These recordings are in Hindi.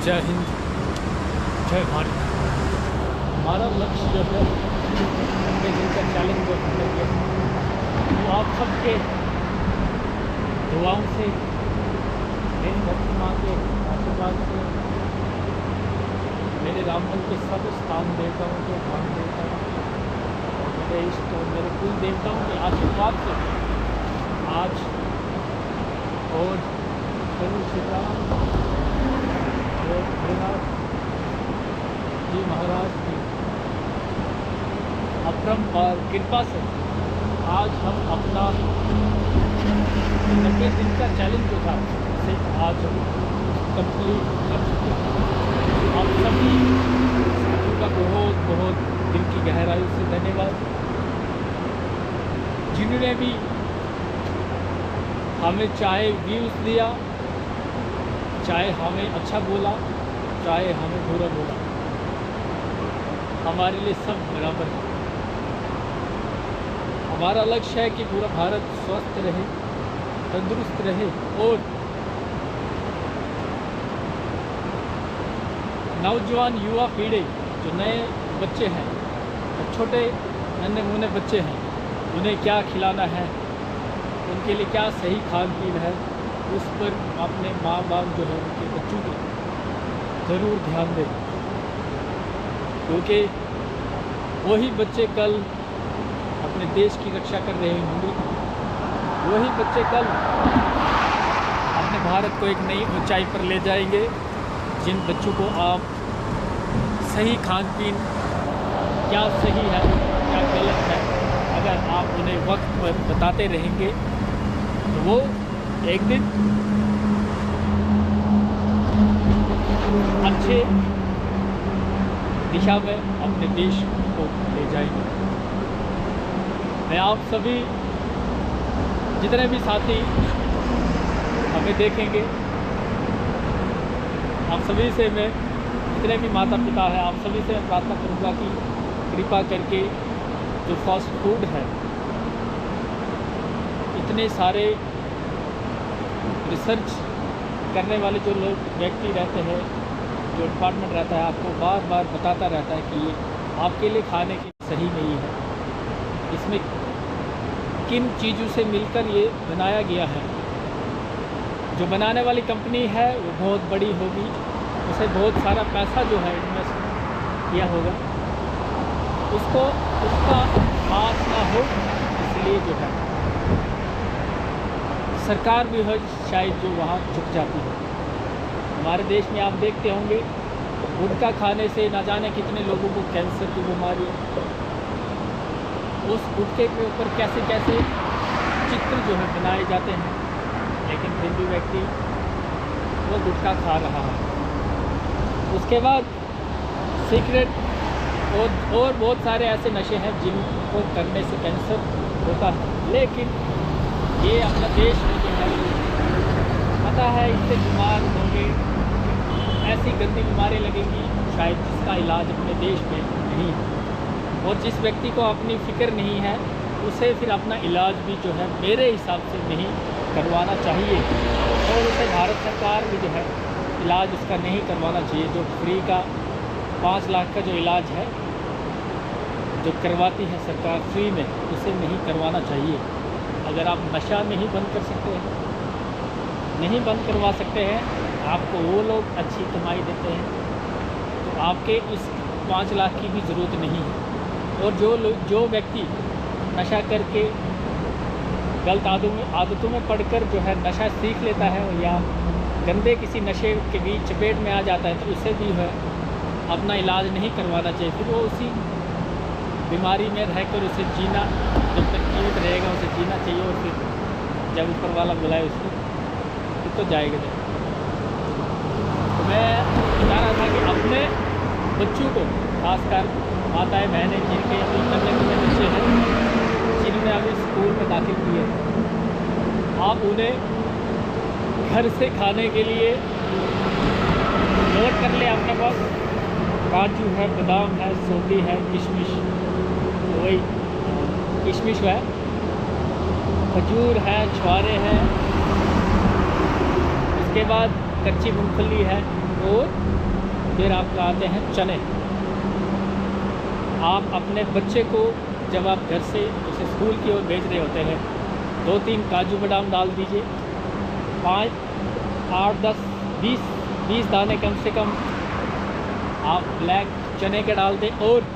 जय हिंद, जय भारत। हमारा लक्ष्य जो है अपने दिल का चैलेंज जो है वो आप सबके दुआओं से, मेरी धरती माँ के आशीर्वाद से, मेरे रामबन के सब स्थान देवताओं के, धाम देवताओं के, और मेरे इष्ट और मेरे कुल देवताओं के आशीर्वाद से आज और प्रभु श्री राम और भोलेनाथ जी महाराज की अपरंपार कृपा से आज हम अपना 90 दिन का चैलेंज जो था उसे आज हम कंप्लीट कर चुके हैं। आप सभी साथियों का बहुत बहुत दिल की गहराई से धन्यवाद, जिन्होंने भी हमें चाहे व्यूज़ दिया, चाहे हमें अच्छा बोला, चाहे हमें बुरा बोला, हमारे लिए सब बराबर है। हमारा लक्ष्य है कि पूरा भारत स्वस्थ रहे, तंदुरुस्त रहे और नौजवान युवा पीढ़ी जो नए बच्चे हैं, जो छोटे नन्हे मुन्ने बच्चे हैं, उन्हें क्या खिलाना है, उनके लिए क्या सही खान पीन है, उस पर अपने माँ बाप जो है उनके बच्चों के ज़रूर ध्यान दें, क्योंकि वही बच्चे कल अपने देश की रक्षा कर रहे होंगे। वही बच्चे कल अपने भारत को एक नई ऊंचाई पर ले जाएंगे। जिन बच्चों को आप सही खान पीन, क्या सही है क्या गलत है, अगर आप उन्हें वक्त पर बताते रहेंगे तो वो एक दिन अच्छे दिशा में अपने देश को ले जाएंगे। मैं आप सभी जितने भी साथी हमें देखेंगे, आप सभी से मैं, जितने भी माता पिता हैं, आप सभी से मैं प्रार्थना करूँगा कि कृपा करके जो फास्ट फूड है, इतने सारे रिसर्च करने वाले जो लोग व्यक्ति रहते हैं, जो डिपार्टमेंट रहता है, आपको बार बार बताता रहता है कि ये आपके लिए खाने के सही नहीं है। इसमें किन चीज़ों से मिलकर ये बनाया गया है। जो बनाने वाली कंपनी है वो बहुत बड़ी होगी, उसे बहुत सारा पैसा जो है इन्वेस्ट किया होगा, उसको उसका पास ना हो, इसलिए जो है सरकार भी है शायद जो वहाँ झुक जाती है। हमारे देश में आप देखते होंगे गुटखा खाने से ना जाने कितने लोगों को कैंसर की बीमारी, उस गुटखे के ऊपर कैसे कैसे चित्र जो है बनाए जाते हैं, लेकिन फिर भी व्यक्ति वो गुटखा खा रहा है। उसके बाद सिगरेट और बहुत सारे ऐसे नशे हैं जिनको करने से कैंसर होता है, लेकिन ये अपना देश में जो है पता है इससे बीमार होंगे, ऐसी गंदी बीमारी लगेगी शायद जिसका इलाज अपने देश में नहीं है। और जिस व्यक्ति को अपनी फ़िक्र नहीं है उसे फिर अपना इलाज भी जो है मेरे हिसाब से नहीं करवाना चाहिए, और उसे भारत सरकार भी जो है इलाज उसका नहीं करवाना चाहिए। जो फ्री का 5 लाख का जो इलाज है जो करवाती है सरकार फ्री में, उसे नहीं करवाना चाहिए। अगर आप नशा नहीं बंद कर सकते हैं, नहीं बंद करवा सकते हैं, आपको वो लोग अच्छी कमाई देते हैं, तो आपके उस 5 लाख की भी ज़रूरत नहीं है। और जो व्यक्ति नशा करके गलत आदतों में पढ़कर जो है नशा सीख लेता है या गंदे किसी नशे के बीच चपेट में आ जाता है, तो उसे भी है अपना इलाज नहीं करवाना चाहिए। फिर वो उसी बीमारी में रहकर उसे जीना, जब तक जीवित रहेगा उसे जीना चाहिए, और फिर जब ऊपर वाला बुलाए उसको फिर तो जाएगा। तो मैं बता रहा था कि अपने बच्चों को, खासकर माताएं बहनें जिनके अभी नन्हे मुन्ने बच्चे हैं, जिन्होंने अभी स्कूल में दाखिल किए, आप उन्हें घर से खाने के लिए नोट कर ले अपने पास काजू है, बादाम है, सौंगी है, किशमिश, वही किशमिश है, खजूर है, छुआरे हैं, उसके बाद कच्ची मूंगफली है, और फिर आपका आते हैं चने। आप अपने बच्चे को जब आप घर से उसे स्कूल की ओर भेज रहे होते हैं 2-3 काजू बादाम डाल दीजिए, 5, 8, 10, 20 दाने कम से कम आप ब्लैक चने के डाल दें और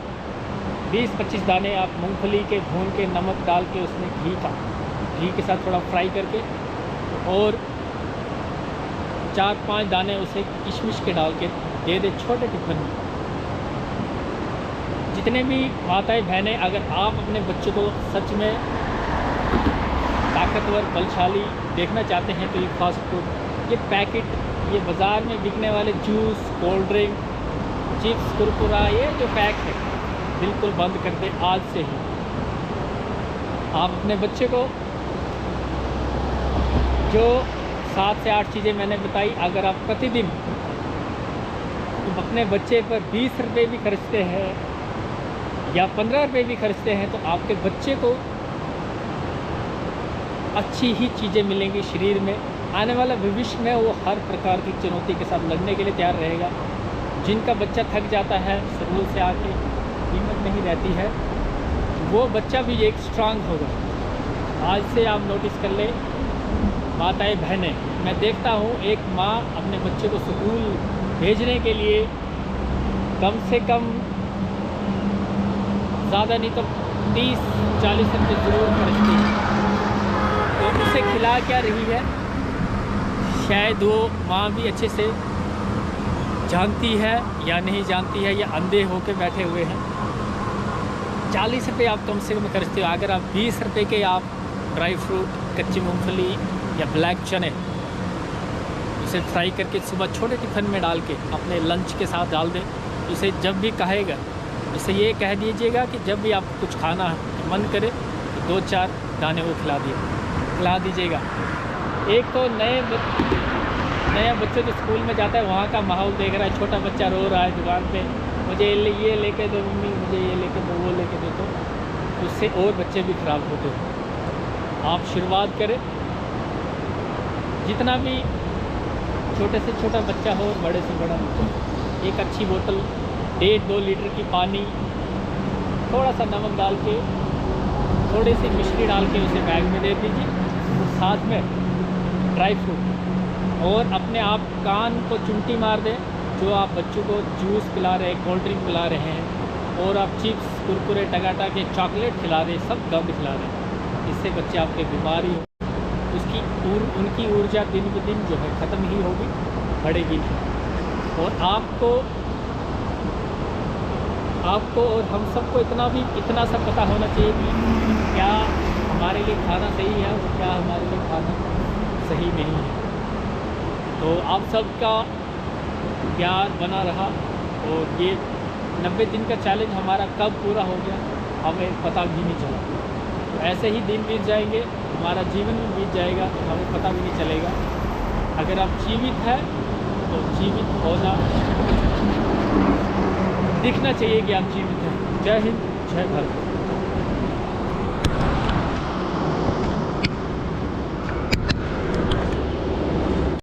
20-25 दाने आप मूंगफली के भून के नमक डाल के उसमें घी के साथ थोड़ा फ्राई करके और 4-5 दाने उसे किशमिश के डाल के दे दे छोटे टिफिन में। जितने भी माताएं बहनें अगर आप अपने बच्चों को सच में ताकतवर बलशाली देखना चाहते हैं तो ये फास्ट फूड, ये पैकेट, ये बाज़ार में बिकने वाले जूस, कोल्ड ड्रिंक, चिप्स, कुरकुरा, ये जो पैक है बिल्कुल बंद कर दें आज से ही। आप अपने बच्चे को जो 7 से 8 चीज़ें मैंने बताई, अगर आप प्रतिदिन अपने बच्चे पर 20 रुपये भी खर्चते हैं या 15 रुपये भी खर्चते हैं तो आपके बच्चे को अच्छी ही चीज़ें मिलेंगी शरीर में। आने वाला भविष्य में वो हर प्रकार की चुनौती के साथ लड़ने के लिए तैयार रहेगा। जिनका बच्चा थक जाता है, स्कूल से आके हिम्मत नहीं रहती है, वो बच्चा भी एक स्ट्रांग होगा। आज से आप नोटिस कर ले माताएं बहनें, मैं देखता हूँ एक माँ अपने बच्चे को स्कूल भेजने के लिए कम से कम ज़्यादा नहीं तो 30-40 रुपये ज़रूर खर्चती है। तो उसे खिला क्या रही है शायद वो माँ भी अच्छे से जानती है या नहीं जानती है या अंधे होकर बैठे हुए हैं। 40 रुपये आप कम से कम खर्चते हो। अगर आप 20 रुपये के आप ड्राई फ्रूट, कच्ची मूंगफली या ब्लैक चने उसे फ्राई करके सुबह छोटे टिफ़िन में डाल के अपने लंच के साथ डाल दें। उसे जब भी कहेगा उसे ये कह दीजिएगा कि जब भी आप कुछ खाना मन करे तो 2-4 दाने वो खिला दीजिएगा। एक तो नया बच्चे जो स्कूल में जाता है वहाँ का माहौल देख रहा है, छोटा बच्चा रो रहा है दुकान पे, मुझे ये लेके दो मम्मी, मुझे ये लेके दो, वो लेके दो, तो उससे और बच्चे भी ख़राब होते हैं। आप शुरुआत करें, जितना भी छोटे से छोटा बच्चा हो, बड़े से बड़ा बच्चा, एक अच्छी बोतल 1.5-2 लीटर की पानी, थोड़ा सा नमक डाल के, थोड़ी सी मिश्री डाल के उसे बैग में दे दीजिए, साथ में ड्राई फ्रूट, और अपने आप कान को चुंटी मार दें जो आप बच्चों को जूस पिला रहे हैं, कोल्ड ड्रिंक पिला रहे हैं, और आप चिप्स, कुरकुरे, टगाटा के चॉकलेट खिला रहे, सब गंद खिला रहे हैं। इससे बच्चे आपके बीमारी हो, उनकी ऊर्जा दिन ब दिन जो है ख़त्म ही होगी, बढ़ेगी नहीं। और आपको और हम सबको इतना सा पता होना चाहिए कि क्या हमारे लिए खाना सही है और क्या हमारे लिए खाना सही नहीं है। तो आप सबका प्यार बना रहा और ये 90 दिन का चैलेंज हमारा कब पूरा हो गया हमें पता भी नहीं चला। तो ऐसे ही दिन बीत जाएंगे, हमारा जीवन भी बीत जाएगा, हमें पता भी नहीं चलेगा। अगर आप जीवित हैं तो जीवित होना दिखना चाहिए कि आप जीवित हैं। जय हिंद, जय भारत।